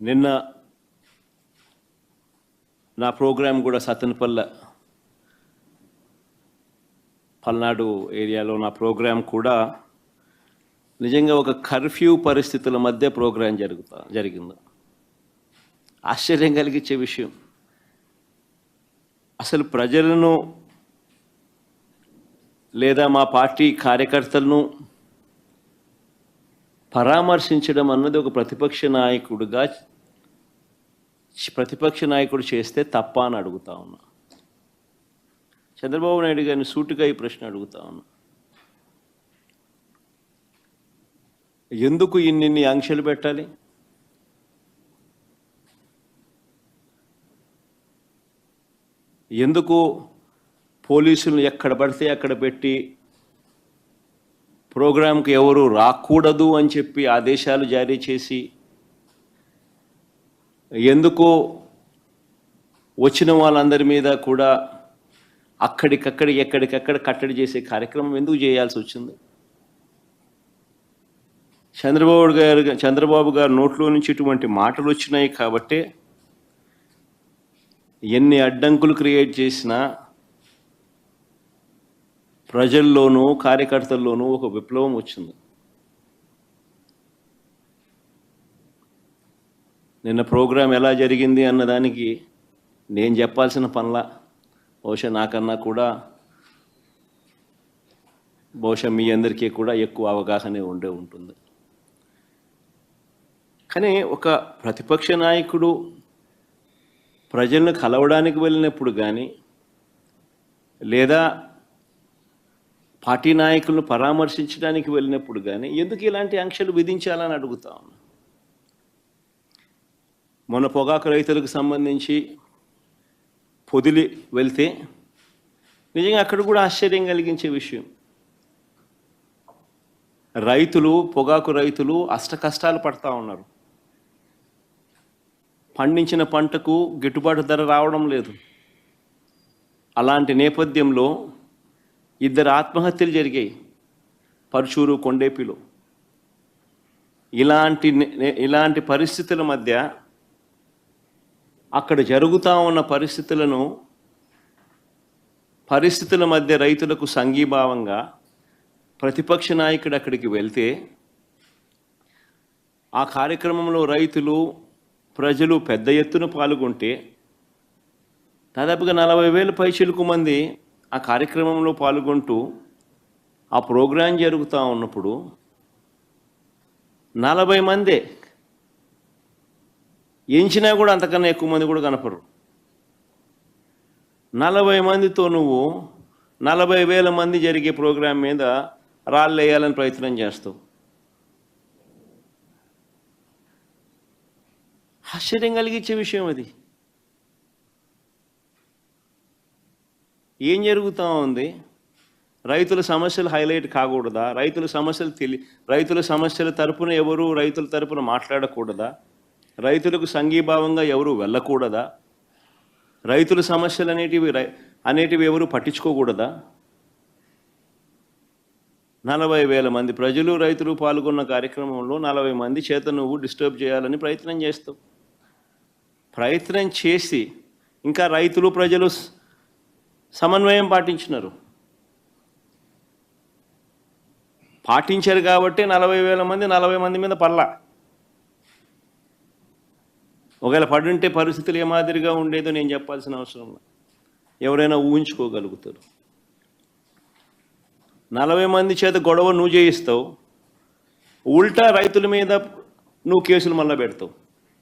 నిన్న నా ప్రోగ్రాం కూడా పల్నాడు ఏరియాలో నా ప్రోగ్రాం కూడా నిజంగా ఒక కర్ఫ్యూ పరిస్థితుల మధ్య ప్రోగ్రాం జరిగింది. ఆశ్చర్యం కలిగించే విషయం, అసలు ప్రజలను లేదా మా పార్టీ కార్యకర్తలను పరామర్శించడం అన్నది ఒక ప్రతిపక్ష నాయకుడు చేస్తే తప్ప అని అడుగుతా ఉన్నా. చంద్రబాబు నాయుడు గారిని సూటిగా ఈ ప్రశ్న అడుగుతా ఉన్నా. ఎందుకు ఇన్ని ఆంక్షలు పెట్టాలి? ఎందుకు పోలీసులను ఎక్కడ పడితే అక్కడ పెట్టి ప్రోగ్రాంకి ఎవరు రాకూడదు అని చెప్పి ఆదేశాలు జారీ చేసి, ఎందుకు వచ్చిన వాళ్ళందరి మీద కూడా ఎక్కడికక్కడ కట్టడి చేసే కార్యక్రమం ఎందుకు చేయాల్సి వచ్చింది? చంద్రబాబు గారు నోట్లో నుంచి ఇటువంటి మాటలు వచ్చినాయి కాబట్టే ఎన్ని అడ్డంకులు క్రియేట్ చేసినా ప్రజల్లోనూ కార్యకర్తల్లోనూ ఒక విప్లవం వచ్చింది. నిన్న ప్రోగ్రాం ఎలా జరిగింది అన్నదానికి నేను చెప్పాల్సిన పనిలా, బహుశా నాకన్నా కూడా మీ అందరికీ కూడా ఎక్కువ అవగాహన ఉంటుంది. కానీ ఒక ప్రతిపక్ష నాయకుడు ప్రజలను కలవడానికి వెళ్ళినప్పుడు కానీ, లేదా పార్టీ నాయకులను పరామర్శించడానికి వెళ్ళినప్పుడు కానీ ఎందుకు ఇలాంటి ఆంక్షలు విధించాలని అడుగుతా ఉన్నా. మొన్న పొగాకు రైతులకు సంబంధించి పొదిలి వెళ్తే నిజంగా అక్కడ కూడా ఆశ్చర్యం కలిగించే విషయం, పొగాకు రైతులు అష్టకష్టాలు పడతా ఉన్నారు. పండించిన పంటకు గిట్టుబాటు ధర రావడం లేదు. అలాంటి నేపథ్యంలో 2 ఆత్మహత్యలు జరిగాయి పరుచూరు, కొండేపిలో. ఇలాంటి పరిస్థితుల మధ్య అక్కడ జరుగుతూ ఉన్న పరిస్థితుల మధ్య రైతులకు సంఘీభావంగా ప్రతిపక్ష నాయకుడు అక్కడికి వెళ్తే ఆ కార్యక్రమంలో ప్రజలు పెద్ద ఎత్తున పాల్గొంటే దాదాపుగా 40,000 పైచిలుకు మంది ఆ కార్యక్రమంలో పాల్గొంటూ ఆ ప్రోగ్రాం జరుగుతూ ఉన్నప్పుడు 40 మందే ఎంచినా కూడా అంతకన్నా ఎక్కువ మంది కూడా కనపడరు. 40 మందితో నువ్వు 40,000 మంది జరిగే ప్రోగ్రాం మీద రాళ్ళు వేయాలని ప్రయత్నం చేస్తావు. ఆశ్చర్యం కలిగించే విషయం అది. ఏం జరుగుతూ ఉంది? రైతుల సమస్యలు హైలైట్ కాకూడదా? రైతుల సమస్యల తరపున ఎవరు రైతుల తరపున మాట్లాడకూడదా? రైతులకు సంఘీభావంగా ఎవరు వెళ్ళకూడదా? రైతుల సమస్యలు అనేటివి ఎవరు పట్టించుకోకూడదా? 40,000 మంది రైతులు పాల్గొన్న కార్యక్రమంలో 40 మంది చేత నువ్వు డిస్టర్బ్ చేయాలని ప్రయత్నం చేస్తావు. ప్రయత్నం చేసి ఇంకా ప్రజలు సమన్వయం పాటించారు కాబట్టి 40,000 మంది 40 మంది మీద పడలా. ఒకవేళ పడుంటే పరిస్థితులు ఏ మాదిరిగా ఉండేదో నేను చెప్పాల్సిన అవసరం లేదు, ఎవరైనా ఊహించుకోగలుగుతారు. 40 మంది చేత గొడవ నువ్వు చేయిస్తావు, ఉల్టా రైతుల మీద నువ్వు కేసులు మళ్ళా పెడతావు.